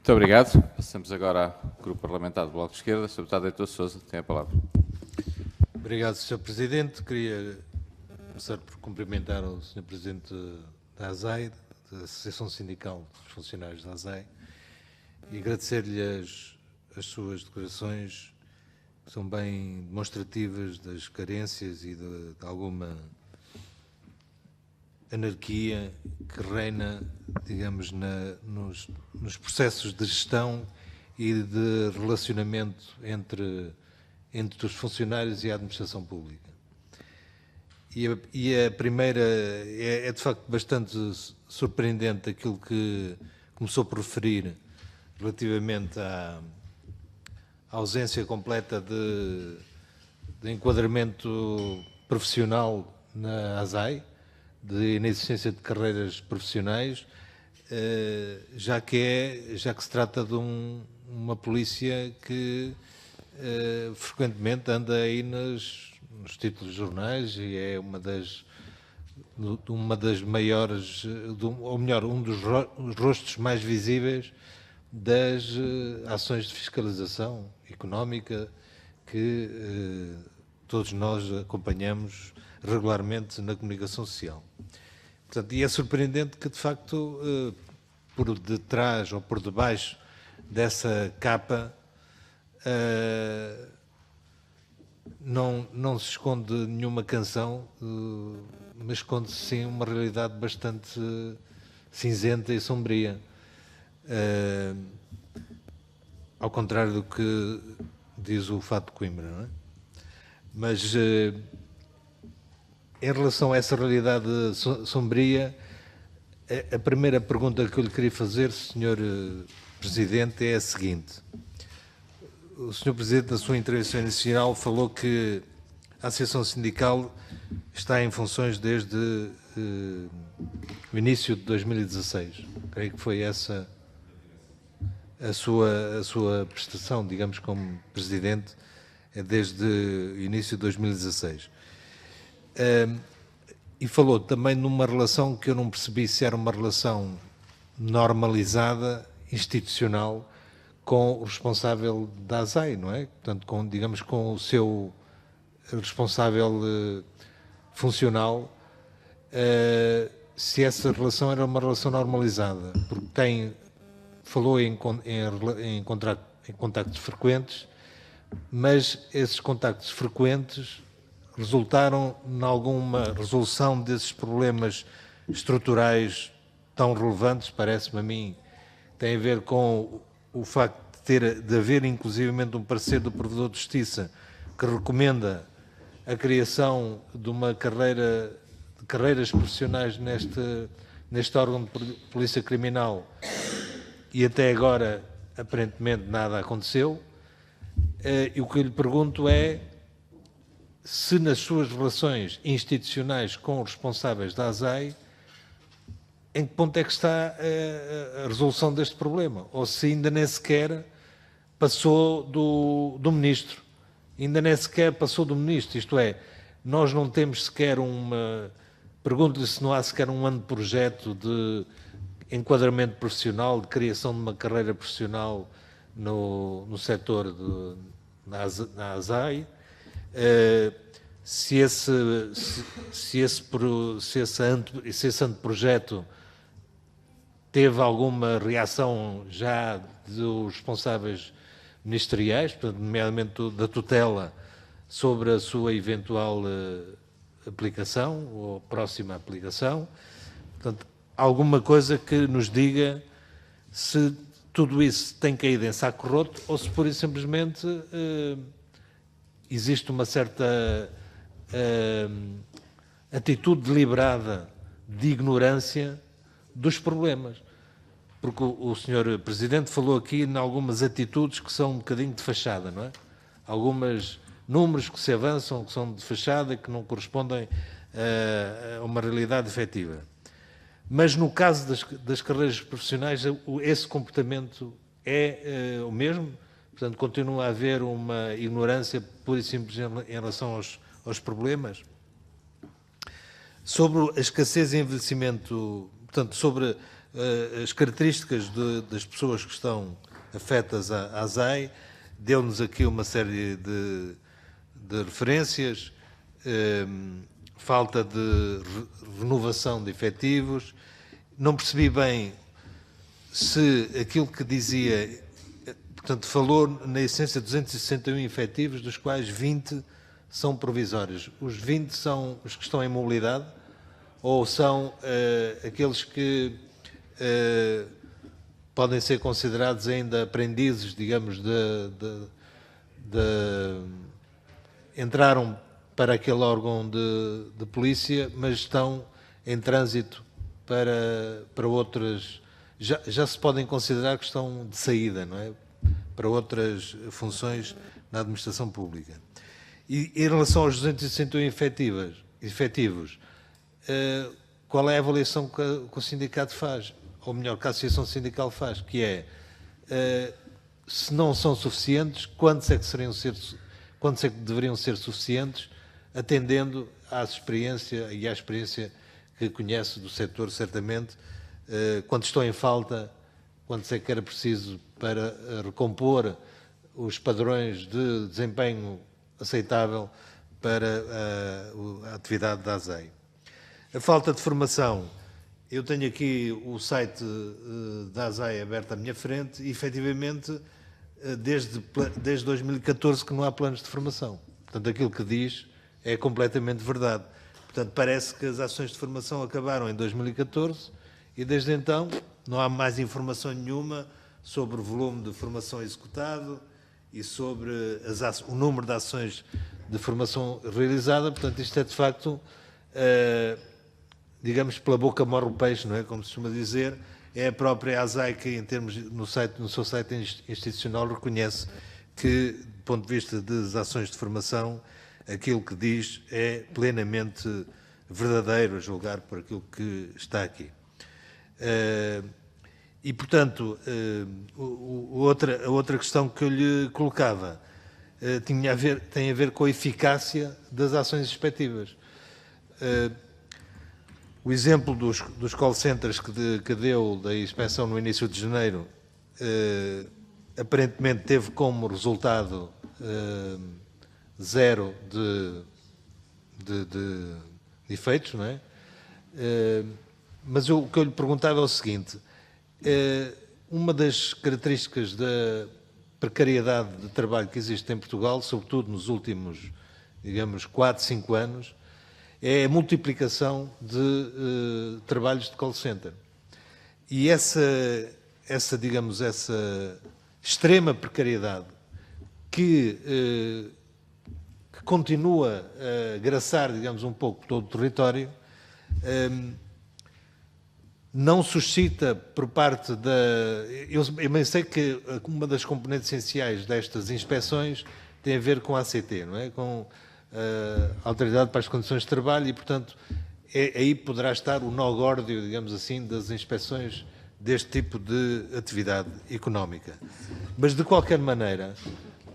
Muito obrigado. Passamos agora ao Grupo Parlamentar do Bloco de Esquerda. Sr. Deputado Heitor Sousa, tem a palavra. Obrigado, Sr. Presidente. Queria começar por cumprimentar o Sr. Presidente da ASAI, da Associação Sindical dos Funcionários da ASAI, e agradecer-lhe as suas declarações, que são bem demonstrativas das carências e de alguma anarquia que reina, digamos, nos processos de gestão e de relacionamento entre os funcionários e a administração pública. E a primeira é de facto bastante surpreendente aquilo que começou por referir relativamente à ausência completa de enquadramento profissional na ASAI, de inexistência de carreiras profissionais, já que se trata de uma polícia que frequentemente anda aí nos títulos de jornais e é uma das maiores, ou melhor, um dos rostos mais visíveis das ações de fiscalização económica que todos nós acompanhamos regularmente na comunicação social. Portanto, e é surpreendente que, de facto, por detrás ou por debaixo dessa capa não se esconde nenhuma canção, mas esconde-se sim uma realidade bastante cinzenta e sombria. Ao contrário do que diz o Fado de Coimbra, não é? Mas em relação a essa realidade sombria, a primeira pergunta que eu lhe queria fazer, Sr. Presidente, é a seguinte. O Sr. Presidente, na sua intervenção inicial, falou que a Associação Sindical está em funções desde o início de 2016. Creio que foi essa a sua prestação, digamos, como Presidente, é desde o início de 2016. E falou também numa relação que eu não percebi se era uma relação normalizada, institucional, com o responsável da ASAI, não é? Portanto, digamos, com o seu responsável funcional, se essa relação era uma relação normalizada, porque falou em contactos frequentes, mas esses contactos frequentes resultaram em alguma resolução desses problemas estruturais tão relevantes, parece-me a mim, tem a ver com o facto de haver inclusivamente um parecer do Provedor de Justiça que recomenda a criação de de carreiras profissionais neste órgão de polícia criminal, e até agora aparentemente nada aconteceu. E o que eu lhe pergunto é se nas suas relações institucionais com os responsáveis da ASAI, em que ponto é que está a resolução deste problema? Ou se ainda nem sequer passou do Ministro. Ainda nem sequer passou do Ministro. Isto é, nós não temos sequer pergunto-lhe se não há sequer um ano de projeto de enquadramento profissional, de criação de uma carreira profissional no setor na ASAI, se esse anteprojeto teve alguma reação já dos responsáveis ministeriais, portanto, nomeadamente da tutela, sobre a sua eventual aplicação ou próxima aplicação. Portanto, alguma coisa que nos diga se tudo isso tem caído em saco roto ou se pura e simplesmente existe uma certa atitude deliberada de ignorância dos problemas. Porque o Sr. Presidente falou aqui em algumas atitudes que são um bocadinho de fachada, não é? Alguns números que se avançam, que são de fachada e que não correspondem a uma realidade efetiva. Mas no caso das carreiras profissionais, esse comportamento é o mesmo? Portanto, continua a haver uma ignorância pura e simples em relação aos problemas? Sobre a escassez e envelhecimento, portanto, sobre as características das pessoas que estão afetas à ASAI, deu-nos aqui uma série de referências, falta de renovação de efetivos. Não percebi bem se aquilo que dizia, portanto, falou na essência de 261 efetivos, dos quais 20 são provisórios. Os 20 são os que estão em mobilidade ou são aqueles que podem ser considerados ainda aprendizes, digamos, entraram para aquele órgão de polícia, mas estão em trânsito para outras... Já se podem considerar que estão de saída, não é? Para outras funções na administração pública. E em relação aos 261 efetivos, qual é a avaliação que o sindicato faz? Ou melhor, que a Associação Sindical faz, que é, se não são suficientes, quantos é que deveriam ser suficientes, atendendo à experiência e à experiência que conhece do setor, certamente, quando estão em falta, quantos é que era preciso para recompor os padrões de desempenho aceitável para a atividade da ASAI. A falta de formação, eu tenho aqui o site da ASAI aberto à minha frente e, efetivamente, desde 2014 que não há planos de formação. Portanto, aquilo que diz é completamente verdade. Portanto, parece que as ações de formação acabaram em 2014 e, desde então, não há mais informação nenhuma sobre o volume de formação executado e sobre o número de ações de formação realizada. Portanto, isto é, de facto, digamos, pela boca morre o peixe, não é? Como se costuma dizer, é a própria ASAI que, em termos, no seu site institucional, reconhece que, do ponto de vista das ações de formação, aquilo que diz é plenamente verdadeiro, a julgar por aquilo que está aqui. E, portanto, a outra questão que eu lhe colocava tem a ver com a eficácia das ações inspectivas. O exemplo dos call centers que deu da inspeção no início de janeiro aparentemente teve como resultado zero de efeitos, não é? Mas o que eu lhe perguntava é o seguinte: uma das características da precariedade de trabalho que existe em Portugal, sobretudo nos últimos, digamos, 4, 5 anos, é a multiplicação de trabalhos de call center. E essa extrema precariedade que continua a graçar, digamos, um pouco todo o território, não suscita por parte da... Eu bem sei que uma das componentes essenciais destas inspeções tem a ver com a ACT, não é? Com a Autoridade para as Condições de Trabalho e, portanto, aí poderá estar o nó górdio, digamos assim, das inspeções deste tipo de atividade económica. Mas, de qualquer maneira,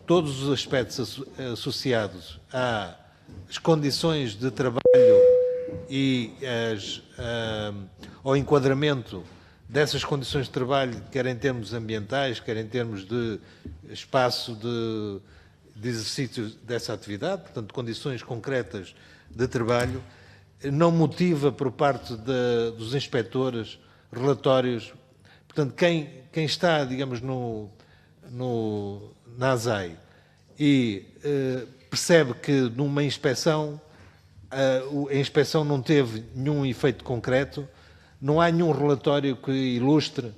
todos os aspectos associados às condições de trabalho e ao enquadramento dessas condições de trabalho, quer em termos ambientais, quer em termos de espaço de exercício dessa atividade, portanto, condições concretas de trabalho, não motiva por parte dos inspectores relatórios. Portanto, quem está, digamos, na ASAI e percebe que numa inspeção a inspeção não teve nenhum efeito concreto, não há nenhum relatório que ilustre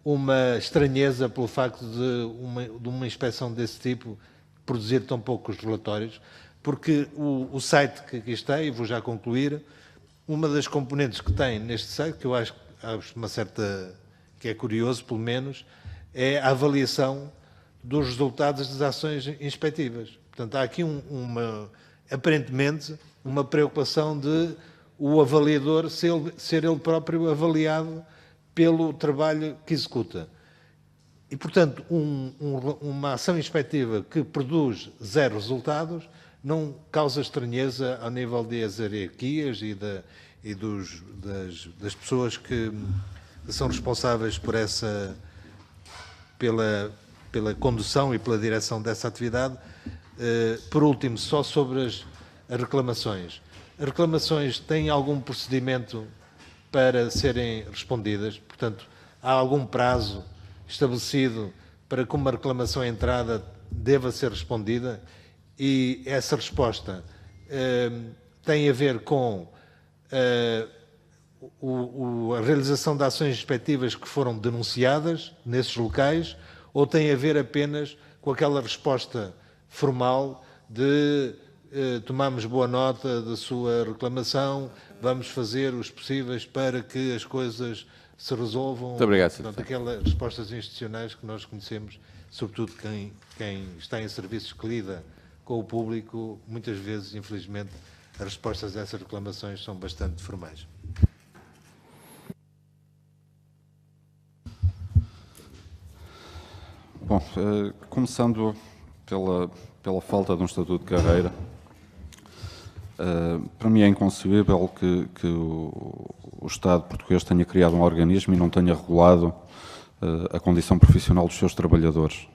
uma estranheza pelo facto de uma inspeção desse tipo produzir tão poucos relatórios, porque o site que aqui está, e vou já concluir, uma das componentes que tem neste site, que eu acho uma certa, que é curioso pelo menos, é a avaliação dos resultados das ações inspectivas. Portanto, há aqui aparentemente uma preocupação de o avaliador ser ele próprio avaliado pelo trabalho que executa. E, portanto, uma ação inspectiva que produz zero resultados não causa estranheza ao nível das hierarquias e e das pessoas que são responsáveis por pela condução e pela direção dessa atividade. Por último, só sobre as reclamações. As reclamações têm algum procedimento para serem respondidas? Portanto, há algum prazo estabelecido para que uma reclamação entrada deva ser respondida? E essa resposta tem a ver com a realização de ações respectivas que foram denunciadas nesses locais, ou tem a ver apenas com aquela resposta formal de tomamos boa nota da sua reclamação, vamos fazer os possíveis para que as coisas se resolvam? Muito obrigado, Sr. Portanto, aquelas respostas institucionais que nós conhecemos, sobretudo quem está em serviços que lida com o público, muitas vezes, infelizmente, as respostas a essas reclamações são bastante formais. Bom, começando pela falta de um estatuto de carreira, para mim é inconcebível que o Estado português tenha criado um organismo e não tenha regulado a condição profissional dos seus trabalhadores.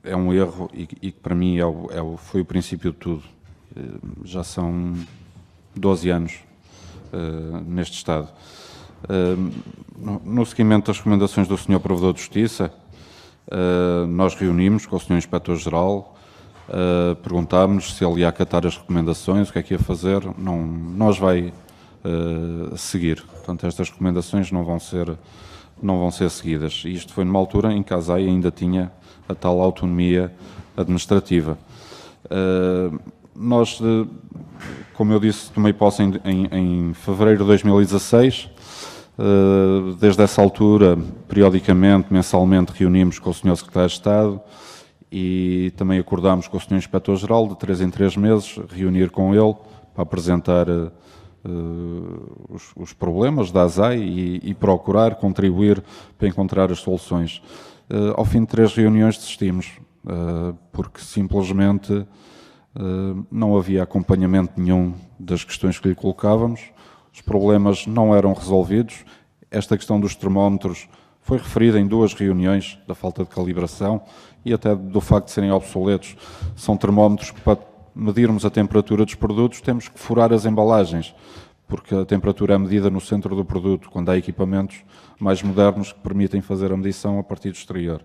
É um erro e que para mim foi o princípio de tudo. Já são 12 anos neste Estado. No seguimento das recomendações do Sr. Provedor de Justiça, nós reunimos com o Sr. Inspetor-Geral, perguntámos se ele ia acatar as recomendações, o que é que ia fazer. Não as vai seguir. Portanto, estas recomendações não vão ser seguidas. E isto foi numa altura em que a ASAI ainda tinha a tal autonomia administrativa. Nós, como eu disse, tomei posse em fevereiro de 2016. Desde essa altura, periodicamente, mensalmente, reunimos com o Sr. Secretário de Estado e também acordámos com o Sr. Inspetor-Geral, de 3 em 3 meses, reunir com ele para apresentar os problemas da ASAI e procurar contribuir para encontrar as soluções. Ao fim de 3 reuniões desistimos, porque simplesmente não havia acompanhamento nenhum das questões que lhe colocávamos, os problemas não eram resolvidos. Esta questão dos termómetros foi referida em 2 reuniões, da falta de calibração e até do facto de serem obsoletos. São termómetros que, para medirmos a temperatura dos produtos, temos que furar as embalagens, porque a temperatura é medida no centro do produto, quando há equipamentos mais modernos que permitem fazer a medição a partir do exterior.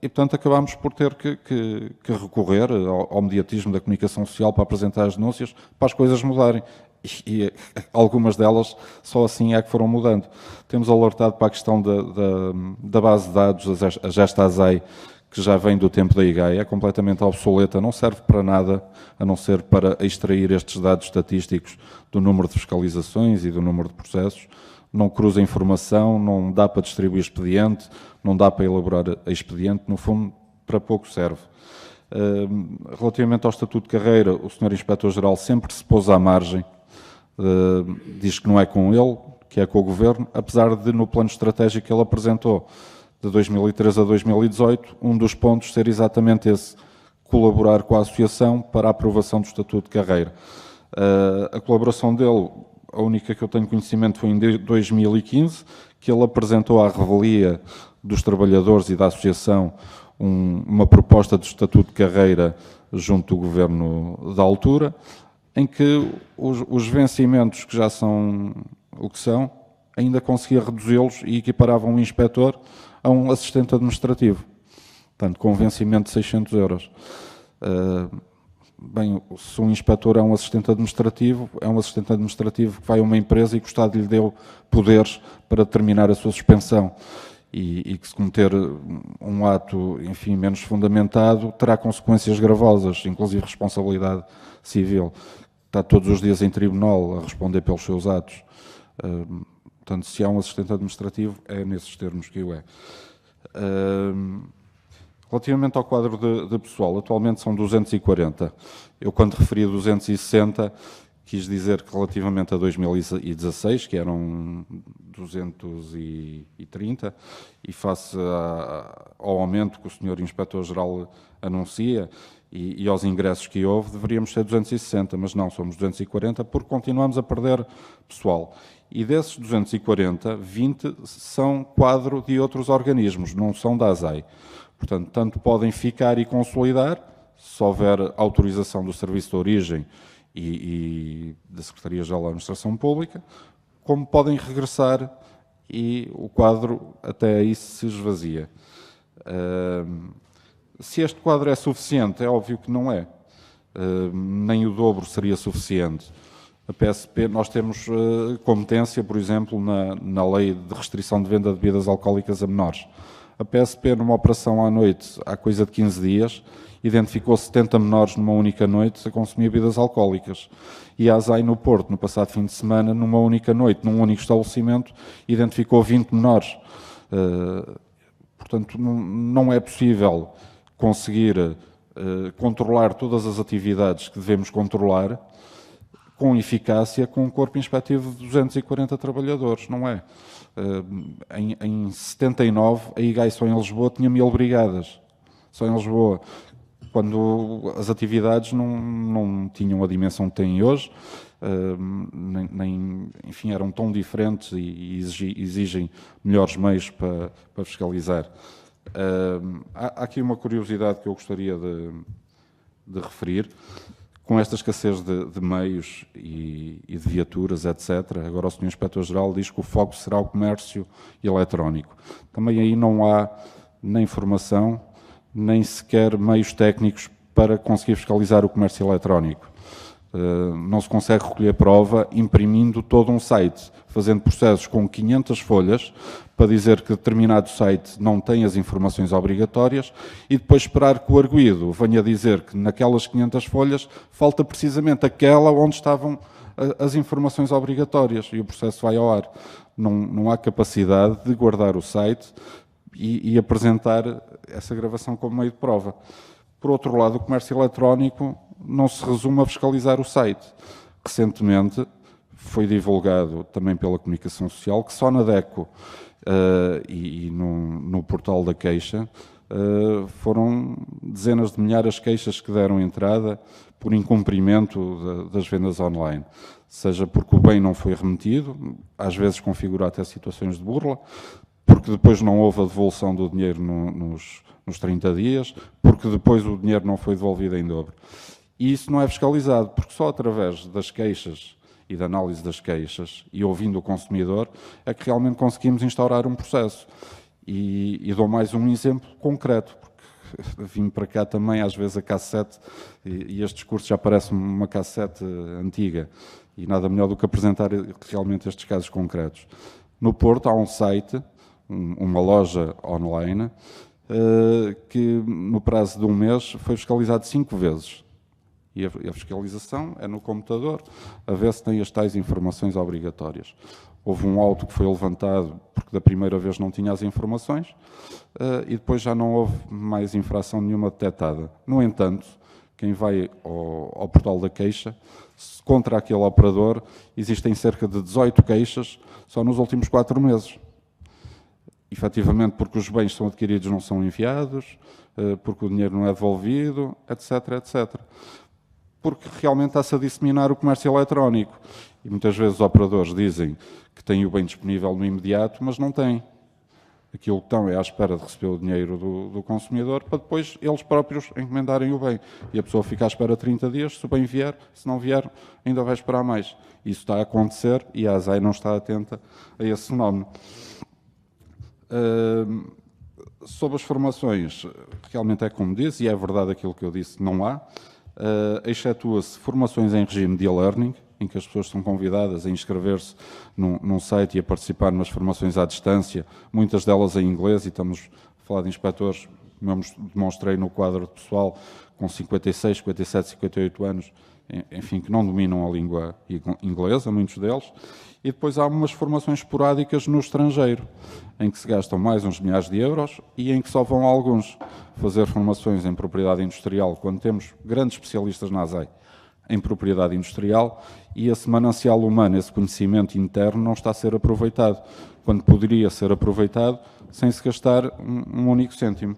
E, portanto, acabámos por ter que recorrer ao mediatismo da comunicação social para apresentar as denúncias, para as coisas mudarem. E algumas delas só assim é que foram mudando. Temos alertado para a questão da base de dados, a Gesta ASAI, que já vem do tempo da IGAI, é completamente obsoleta, não serve para nada, a não ser para extrair estes dados estatísticos do número de fiscalizações e do número de processos. Não cruza informação, não dá para distribuir expediente, não dá para elaborar a expediente, no fundo, para pouco serve. Relativamente ao Estatuto de Carreira, o Sr. Inspetor-Geral sempre se pôs à margem, diz que não é com ele, que é com o Governo, apesar de no plano estratégico que ele apresentou, de 2013 a 2018, um dos pontos ser exatamente esse, colaborar com a Associação para a aprovação do Estatuto de Carreira. A colaboração dele, a única que eu tenho conhecimento, foi em 2015, que ele apresentou à revelia dos trabalhadores e da Associação uma proposta de Estatuto de Carreira junto do Governo da altura, em que os vencimentos que já são o que são, ainda conseguia reduzi-los e equiparava um inspetor a um assistente administrativo, portanto, com um vencimento de 600 euros. Bem, se um inspetor é um assistente administrativo que vai a uma empresa e que o Estado lhe deu poderes para determinar a sua suspensão e que se cometer um ato, enfim, menos fundamentado, terá consequências gravosas, inclusive responsabilidade civil. Está todos os dias em tribunal a responder pelos seus atos. Portanto, se há um assistente administrativo, é nesses termos que o é. Relativamente ao quadro de pessoal, atualmente são 240. Eu, quando referi a 260, quis dizer que relativamente a 2016, que eram 230, e face ao aumento que o Sr. Inspetor-Geral anuncia, e aos ingressos que houve, deveríamos ser 260, mas não, somos 240, porque continuamos a perder pessoal. E desses 240, 20 são quadro de outros organismos, não são da ASAI. Portanto, tanto podem ficar e consolidar, se houver autorização do Serviço de Origem e da Secretaria-Geral da Administração Pública, como podem regressar e o quadro até aí se esvazia. Se este quadro é suficiente, é óbvio que não é. Nem o dobro seria suficiente. A PSP, nós temos competência, por exemplo, na lei de restrição de venda de bebidas alcoólicas a menores. A PSP, numa operação à noite, há coisa de 15 dias, identificou 70 menores numa única noite a consumir bebidas alcoólicas. E a ASAI no Porto, no passado fim de semana, numa única noite, num único estabelecimento, identificou 20 menores. Portanto, não é possível conseguir controlar todas as atividades que devemos controlar com eficácia com um corpo inspectivo de 240 trabalhadores, não é? Em 79, a IGAI só em Lisboa tinha 1000 brigadas, só em Lisboa, quando as atividades não tinham a dimensão que têm hoje, enfim, eram tão diferentes e exigem melhores meios para fiscalizar. Há aqui uma curiosidade que eu gostaria de referir. Com esta escassez de meios e de viaturas, etc., agora o Sr. Inspetor-Geral diz que o foco será o comércio eletrónico. Também aí não há nem formação, nem sequer meios técnicos para conseguir fiscalizar o comércio eletrónico. Não se consegue recolher prova imprimindo todo um site, fazendo processos com 500 folhas para dizer que determinado site não tem as informações obrigatórias e depois esperar que o arguido venha dizer que naquelas 500 folhas falta precisamente aquela onde estavam as informações obrigatórias e o processo vai ao ar. Não há capacidade de guardar o site e apresentar essa gravação como meio de prova. Por outro lado, o comércio eletrónico não se resume a fiscalizar o site. Recentemente foi divulgado também pela comunicação social que só na DECO e no portal da queixa foram dezenas de milhares de queixas que deram entrada por incumprimento das vendas online. Seja porque o bem não foi remetido, às vezes configura até situações de burla, porque depois não houve a devolução do dinheiro nos 30 dias, porque depois o dinheiro não foi devolvido em dobro. E isso não é fiscalizado, porque só através das queixas e da análise das queixas e ouvindo o consumidor é que realmente conseguimos instaurar um processo. E dou mais um exemplo concreto, porque vim para cá também às vezes a cassete e este discurso já parece uma cassete antiga e nada melhor do que apresentar realmente estes casos concretos. No Porto há um site, uma loja online, que no prazo de um mês foi fiscalizado 5 vezes. E a fiscalização é no computador, a ver se tem as tais informações obrigatórias. Houve um auto que foi levantado porque da primeira vez não tinha as informações e depois já não houve mais infração nenhuma detectada. No entanto, quem vai ao portal da queixa, contra aquele operador, existem cerca de 18 queixas só nos últimos 4 meses. Efetivamente porque os bens são adquiridos não são enviados, porque o dinheiro não é devolvido, etc., etc. Porque realmente está-se a disseminar o comércio eletrónico. E muitas vezes os operadores dizem que têm o bem disponível no imediato, mas não têm. Aquilo que estão é à espera de receber o dinheiro do consumidor para depois eles próprios encomendarem o bem. E a pessoa fica à espera 30 dias, se o bem vier, se não vier, ainda vai esperar mais. Isso está a acontecer e a ASAI não está atenta a esse fenómeno. Sobre as formações, realmente é como disse, e é verdade aquilo que eu disse, não há. Excetua-se formações em regime de e-learning, em que as pessoas são convidadas a inscrever-se num site e a participar nas formações à distância, muitas delas em inglês, e estamos a falar de inspectores, como eu demonstrei no quadro de pessoal, com 56, 57, 58 anos, enfim, que não dominam a língua inglesa, muitos deles, e depois há umas formações esporádicas no estrangeiro, em que se gastam mais uns milhares de euros e em que só vão alguns fazer formações em propriedade industrial, quando temos grandes especialistas na ASAI em propriedade industrial, e esse manancial humano, esse conhecimento interno não está a ser aproveitado, quando poderia ser aproveitado sem se gastar um único cêntimo.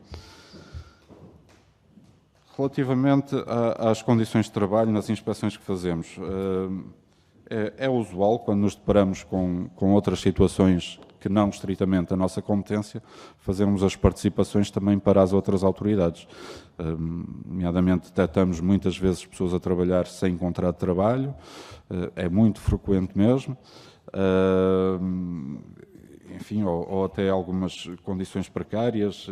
Relativamente às condições de trabalho nas inspeções que fazemos, é usual, quando nos deparamos com outras situações que não estritamente a nossa competência, fazermos as participações também para as outras autoridades. Nomeadamente, detectamos muitas vezes pessoas a trabalhar sem contrato de trabalho, é muito frequente mesmo, enfim, ou até algumas condições precárias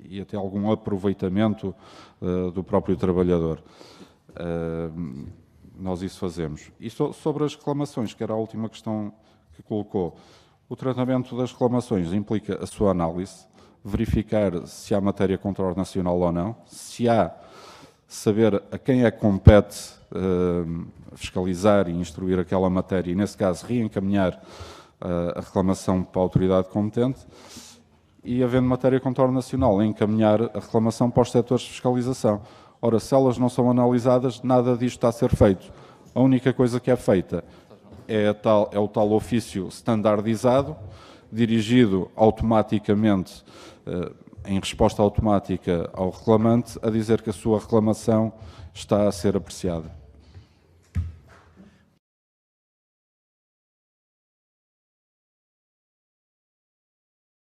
e até algum aproveitamento do próprio trabalhador. Nós isso fazemos. E sobre as reclamações, que era a última questão que colocou, o tratamento das reclamações implica a sua análise, verificar se há matéria controle nacional ou não, se há, saber a quem é que compete fiscalizar e instruir aquela matéria e, nesse caso, reencaminhar a reclamação para a autoridade competente e, havendo matéria controle nacional, encaminhar a reclamação para os setores de fiscalização. Ora, se elas não são analisadas, nada disto está a ser feito. A única coisa que é feita é o tal ofício standardizado, dirigido automaticamente, em resposta automática ao reclamante, a dizer que a sua reclamação está a ser apreciada.